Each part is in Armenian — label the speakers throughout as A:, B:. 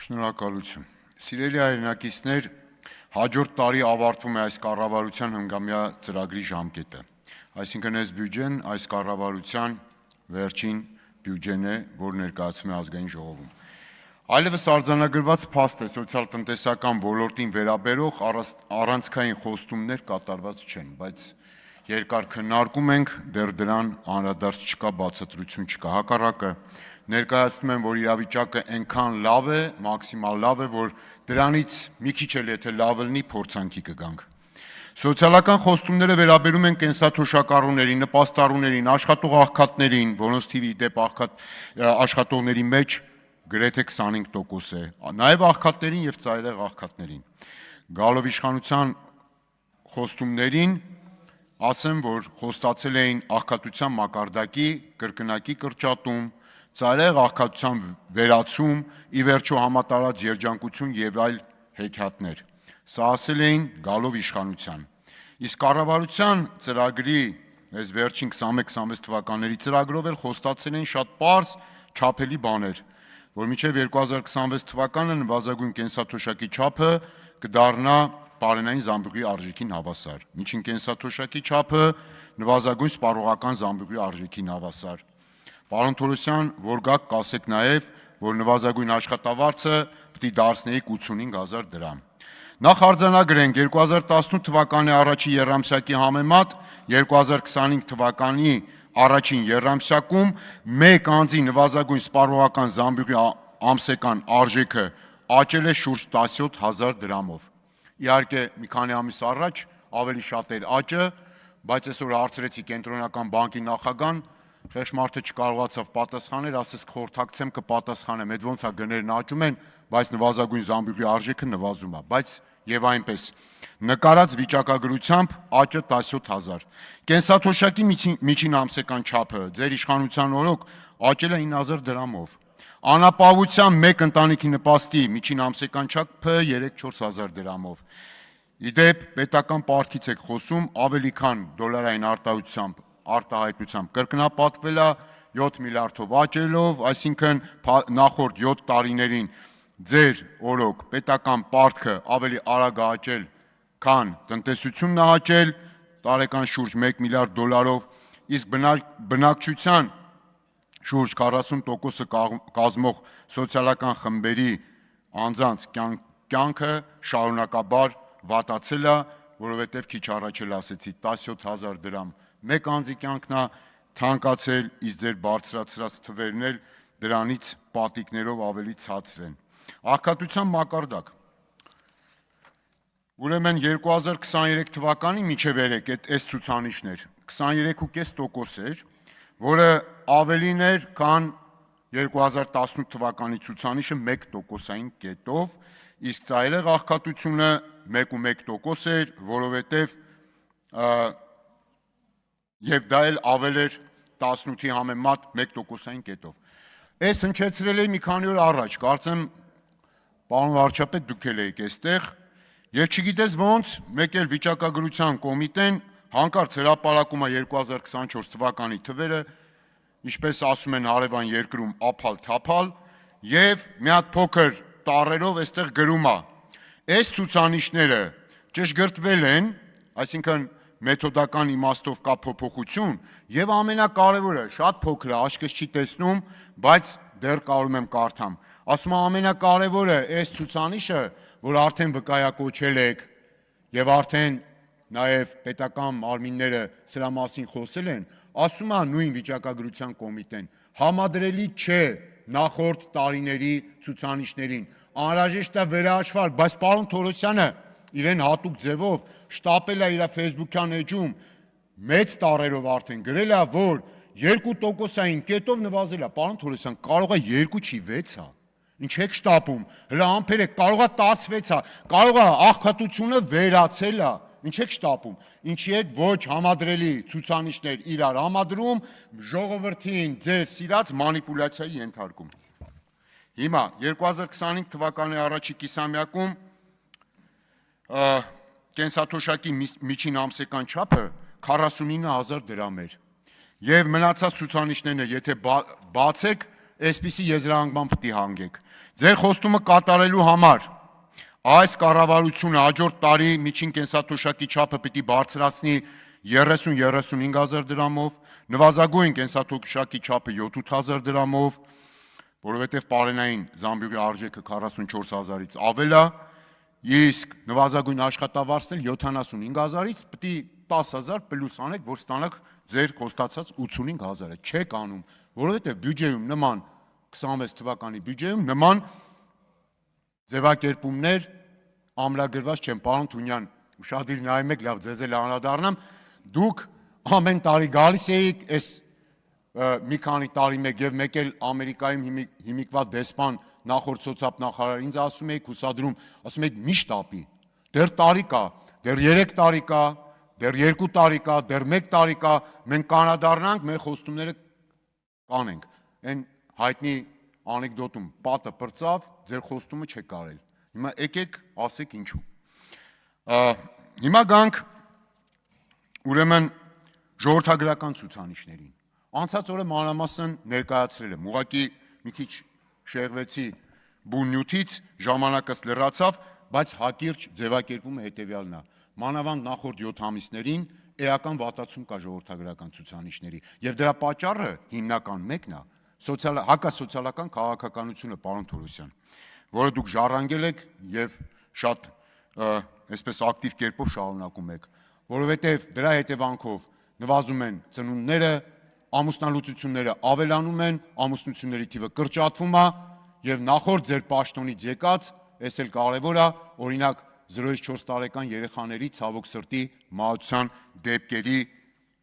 A: Շնորհակալություն։ Սիրելի հայրենակիցներ, հաջորդ տարի ավարտվում է այս կառավարության հնգամյա ծրագրի ժամկետը։ Այսինքն այս բյուջեն այս կառավարության վերջին բյուջեն է, որ ներկայացվում է ազգային ժողովում։ Այլևս արձանագրված փաստ է սոցիալ-տնտեսական ոլորտին վերաբերող առանցքային խոստումներ կատարված չեն, բայց երկար քննարկում ենք, դեռ դրան անդրադարձ չկա, բացատրություն չկա, հակառակը ներկայացնում են, որ իրավիճակը այնքան լավ է, մաքսիմալ լավ է, որ դրանից մի քիչ էլ եթե լավ լինի, փորձանքի կգանք։ Սոցիալական խոստումները վերաբերում են կենսաթոշակառուներին, նպաստառուներին, աշխատող աղքատներին, որոնց թիվի դեպ աշխատողների մեջ գրեթե 25% է, նաև աղքատներին եւ ծայրահեղ աղքատներին։ Գալով իշխանության խոստումներին, ասեմ, որ խոստացել էին աղքատության մակարդակի կրկնակի կրճատում, ծայրահեղ աղքատության վերացում, ի վերջո համատարած երջանկություն եւ այլ հեքիաթներ։ Սա ասել էին գալով իշխանության։ Իսկ կառավարության ծրագրի այս վերջին 21-26 թվականների ծրագրով էլ խոստացել էին շատ պարզ, չափելի բաներ, որ մինչև 2026 թվականը նվազագույն կենսաթոշակի չափը կդառնա պարենային զամբյուղի արժեքին հավասար, միջին կենսաթոշակի չափը նվազագույն սպառողական զամբյուղի արժեքին հավասար։ Պարոն Թորոսյան, որ գաք կասեք նաև, որ նվազագույն աշխատավարձը պիտի դարձնեիք 85,000 դրամ։ Նախ արձանագրենք 2018 թվականի առաջին եռամսյակի համեմատ 2025 թվականի առաջին եռամսյակում մեկ անձի նվազագույն սպառողական զամբյուղի ամսական արժեքը աճել է շուրջ 17,000 դրամով։ Իհարկե մի քանի ամիս առաջ ավելի շատ էր աճը, բայց այսօր հարցրեցի կենտրոնական բանկի նախագահան, խեղճ մարդը չկարողացավ պատասխանել, ասես խորհրդակցեմ կպատասխանեմ, այդ ոնց է գներն աճում են, բայց նվազագույն զամբյուղի արժեքը նվազում է, բայց եւ այնպես նկարած վիճակագրությամբ աճը 17,000։ Կենսաթոշակի միջին ամսական չափը ձեր իշխանության օրոք աճել է 9,000 դրամով։ Անապահովության մեկ ընտանիքի նպաստի միջին ամսական չափը 3-4,000 դրամով։ Իդեպ պետական պարտքից եք խոսում, ավելի քան դոլարային արտահայտությամբ կրկնապատկվել է 7 միլիարդով աճելով, այսինքն նախորդ 7 տարիներին ձեր օրոք պետական պարտքը ավելի արագ է աճել, քան տնտեսությունն է աճել, տարեկան շուրջ 1 միլիարդ դոլարով, իսկ բնակչության շուրջ 40% կազմող սոցիալական խմբերի անձանց կյանքը շարունակաբար վատացել է, որովհետև քիչ առաջ էլ ասեցի 17,000 դրամ մեկ անձի կյանքն է թանկացել, իսկ ձեր բարձրացրած թվերն էլ դրանից պատիկներով ավելի ցածր են։ Աղքատության մակարդակ։ Ուրեմն 2023 թվականի մինչև երեք այս ցուցանիշներ 23.5% էր, որը ավելին էր, քան 2018 թվականի ցուցանիշը 1%-ային կետով, իսկ ծայրահեղ աղքատությունը 1.1% էր, որովհետև եւ դա էլ ավել էր 18-ի համեմատ 1%-ային կետով։ Այս հնչեցրել է մի քանի օր առաջ, կարծեմ պարոն վարչապետ դուք էլ եք այստեղ, եւ չգիտես ոնց մեկ էլ վիճակագրության կոմիտեն հանկարծ հրապարակում է 2024 թվականի թվերը, ինչպես ասում են հարևան երկրում ափալ-թափալ, եւ մի հատ փոքր տառերով այստեղ գրում է. այս ցուցանիշները ճշգրտվել են, այսինքն մեթոդական իմաստով կա փոփոխություն, եւ ամենակարևորը, շատ փոքր է, աչքս չի տեսնում, բայց դեռ կարում եմ կարդամ։ Ասում է ամենակարևորը այս ցուցանիշը, որ արդեն վկայակոչել եք եւ արդեն նաեւ պետական մարմինները սրա մասին խոսել են, ասում է նույն վիճակագրության կոմիտեն, համադրելի չէ նախորդ տարիների ցուցանիշներին, անհրաժեշտ է վերահաշվարկ, բայց պարոն Թորոսյանը իրեն հատուկ ձևով շտապել է իր Facebook-յան էջում մեծ տառերով արդեն գրել է, որ 2%-ային կետով նվազել է, պարոն Թորոսյան, կարող է 2 չի 6 է, ինչ եք շտապում, հլա ամփերեք, կարող է 16 է, կարող է աղքատությունը վերացել է, ինչ եք շտապում, ինչի եք ոչ համադրելի ցուցանիշներ իրար համադրում, ժողովրդին ձեր սիրած մանիպուլյացիայի ենթարկում։ Հիմա 2025 թվականի առաջի կիսամյակում կենսաթոշակի միջին ամսական չափը 49,000 դրամ էր, եւ մնացած ցուցանիշներն եթե բացեք, այսպիսի եզրահանգման պիտի հանգեք։ Ձեր խոստումը կատարելու համար այս կառավարությունը հաջորդ տարի միջին կենսաթոշակի չափը պիտի բարձրացնի 30-35 հազար դրամով, նվազագույն կենսաթոշակի չափը 7-8 դրամով, որովհետև պարենային զամբյուղի արժեքը 44 հազարից ավել է, իսկ նվազագույն աշխատավարձն 75 հազարից պիտի 10 հազար պլյուս անեք, որ ստանաք ձեր խոստացած 85 հազարը, չեք անում, որովհետև բյուջեում նման 26 թվականի բյուջեում նման ձևակերպումներ ամրագրված չեն, պարոն Թունյան, ուշադիր նայում եք, լավ ձեզ էլ անդրադառնամ, դուք ամեն տարի գալիս էիք, այս մի քանի տարի մեկ եւ մեկ էլ Ամերիկայում հիմիկված դեսպան նախորդ սոցիալ նախարար ինձ ասում էիք հուսադրում, ասում էիք միշտ ապի, դեռ տարի կա, դեռ 3 տարի կա, դեռ 2 տարի կա, դեռ 1 տարի կա, մենք կանադառնանք, մեր խոստումները կանենք։ Այն հայտնի անեկդոտում պատը պրծավ, ձեր խոստումը չեք կարել։ Հիմա եկեք ասեք ինչու։ Հիմա գանք ուրեմն ժողովրդագրական ցուցանիշներին։ Անցած օրը մանրամասն ներկայացրել եմ, ուղղակի մի քիչ շեղվեցի բուն նյութից, ժամանակս լրացավ, բայց հակիրճ ձևակերպումը հետևյալն է։ Մանավանդ նախորդ 7 ամիսներին էական վատացում կա ժողովրդագրական ցուցանիշների, եւ դրա պատճառը հիմնական մեկն է հակասոցիալական քաղաքականությունը, պարոն Թորոսյան, որը դուք ժառանգել եք եւ շատ այսպես ակտիվ կերպով շարունակում եք, որովհետեւ դրա հետևանքով նվազում են ծնունդները, ամուսնալուծությունները ավելանում են, ամուսնությունների թիվը կրճատվում է եւ նախորդ ձեր պաշտոնից եկած, այս էլ կարեւոր է, օրինակ 0-4 տարեկան երեխաների ցավոք սրտի մահացան դեպքերի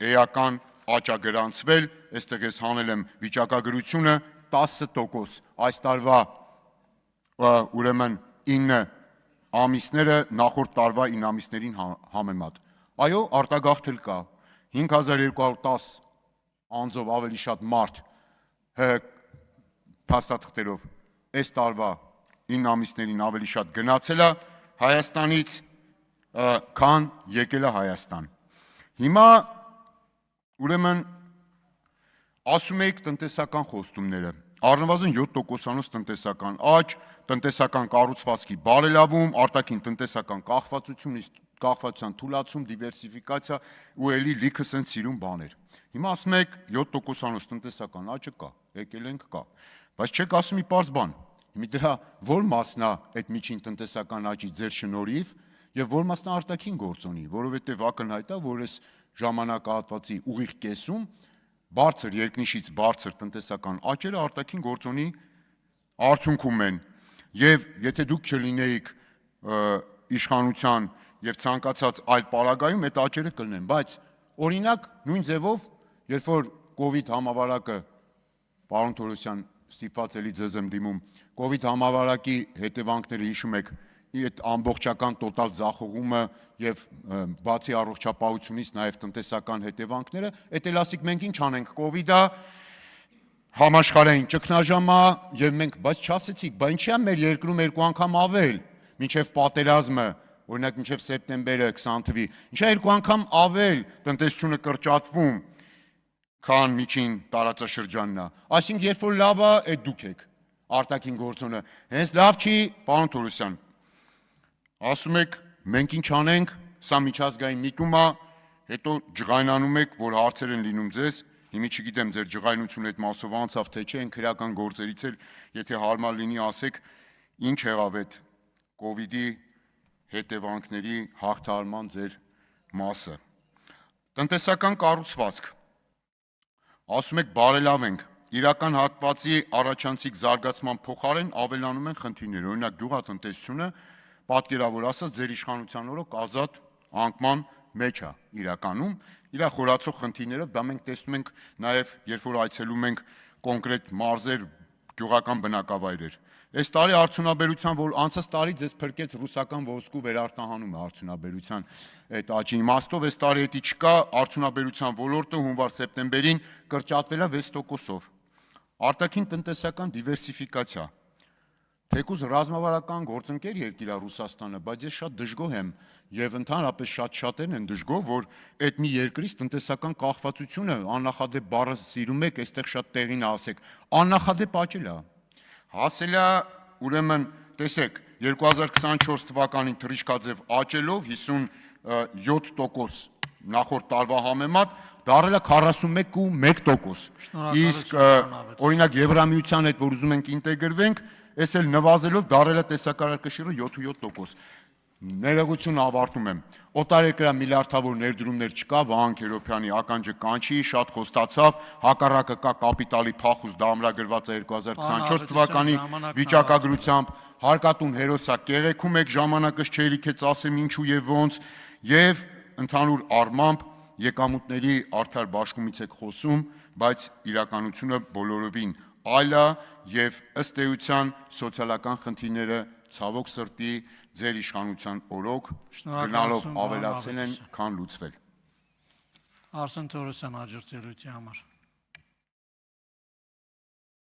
A: էական աճ է գրանցվել, այստեղ ես հանել եմ վիճակագրությունը 10%, այս տարվա ուրեմն 9 ամիսները նախորդ տարվա 9 ամիսներին համեմատ։ Այո, արտագաղթել կա 5210 անձով ավելի շատ մարդ փաստաթղթերով այս տարվա 9 ամիսներին ավելի շատ գնացել է Հայաստանից, քան եկել է Հայաստան։ Հիմա ուրեմն ասում եք տնտեսական խոստումները, առնվազն 7%-անոց տնտեսական աճ, տնտեսական կառուցվածքի բարելավում, արտաքին տնտեսական կախվածության թուլացում, դիվերսիֆիկացիա ու էլի լիքը սենց սիրուն բաներ։ Հիմա ասում եք 7%-անոց տնտեսական աճը կա, եկել ենք կա, բայց չեք ասում մի պարզ բան, հիմա դրա որ մասն է այդ միջին տնտեսական աճի ձեր շնորհիվ եւ որ մասն է արտաքին գործոնի, որովհետեւ ակնհայտ է, որ այս ժամանակահատվածի ուղիղ կեսում բարձր երկնիշից բարձր տնտեսական աճերը արտաքին գործոնի արդյունքում են եւ եթե դուք չլինեիք իշխանության եւ ցանկացած այլ պարագայում այդ աճերը կլինեն, բայց օրինակ նույն ձևով երբ որ կոവിഡ് համավարակը պարոն Թորոսյան ստիպված էլի ձեզ եմ դիմում կոവിഡ് համավարակի հետևանքները հիշում եք այդ ամբողջական տոտալ ձախողումը եւ բացի առողջապահությունից նաեւ տնտեսական հետևանքները, այդ էլ ասիկ մենք ինչ անենք, կոവിഡա համաշխարհային ճգնաժամա եւ մենք բայց չասեցիք, բա ինչի՞ է մեր երկրում երկու անգամ ավել, մինչեւ պատերազմը, օրինակ մինչեւ սեպտեմբերը 20 թվականի, ինչի՞ է երկու անգամ ավել տնտեսությունը կրճատվում, քան միջին տարածաշրջանն է։ Այսինքն երբ որ լավ է, այդ դուք եք արտաքին գործոնը, հենց լավ չի, պարոն Թորոսյան։ Ասում եք, մենք ինչ անենք, սա միջազգային միտում է, հետո ջղայնանում եք, որ հարցեր են լինում ձեզ, հիմի չգիտեմ ձեր ջղայնությունը այդ մասով անցավ, թե չէ, են քրեական գործերից էլ, եթե հարմար լինի ասեք, ինչ եղավ այդ կոവിഡի հետևանքների հաղթահարման ձեր մասը։ Տնտեսական կառուցվածք։ Ասում եք բարելավենք, իրական հատվածի առաջանցիկ զարգացման փոխարեն ավելանում են խնդիրներ, օրինակ գյուղատնտեսությունը պատկերավոր ասած ձեր իշխանության օրոք ազատ անկման մեջ է իրականում, իր խորացող խնդիրներով, դա մենք տեսնում ենք նաև երբ որ այցելում ենք կոնկրետ մարզեր, գյուղական բնակավայրեր։ Այս տարի արդյունաբերության, որ անցած տարի ձեզ փրկեց ռուսական ոսկու վերարտահանումը արդյունաբերության այդ աճի իմաստով, այս տարի էդի չկա, արդյունաբերության ոլորտը հունվար-սեպտեմբերին կրճատվել է 6%-ով։ Արտաքին տնտեսական դիվերսիֆիկացիա։ թեկուզ ռազմավարական գործընկեր երկիր է Ռուսաստանը, բայց ես շատ դժգոհ եմ եւ ընդհանրապես շատերն են դժգոհ, որ այդ մի երկրից տնտեսական կախվածությունը աննախադեպ բառը սիրում եք, այստեղ շատ տեղին ասեք, աննախադեպ աճել է։ Հասել է, ուրեմն, տեսեք, 2024 թվականին թռիչքաձև աճելով 57% նախորդ տարվա համեմատ դարել է 41.1%։ Իսկ օրինակ Եվրամիության հետ որ ուզում ենք ինտեգրվենք, այս էլ նվազելով դարել է տեսակարարկշիռը 7%։ Ներողություն ավարտում եմ։ Օտարերկրյա միլիարդավոր ներդրումներ չկա, Վահան Քերոբյանի ականջը կանչի, շատ խոստացավ, հակառակը կա կապիտալի փախուստ, դա ամրագրված է 2024 թվականի վիճակագրությամբ, հարկատուն հերոսա կեղեքում եք, ժամանակս չերիքեց ասեմ ինչու եւ ոնց, եւ ընդհանուր առմամբ եկամուտների արդար բաշխումից եք խոսում, բայց իրականությունը բոլորովին այլ է եւ ըստ էության սոցիալական խնդիրները ցավոք սրտի ձեր իշխանության օրոք գնալով ավելացել են, քան լուծվել։
B: Արսեն Թորոսյան հաջորդ ելույթի համար։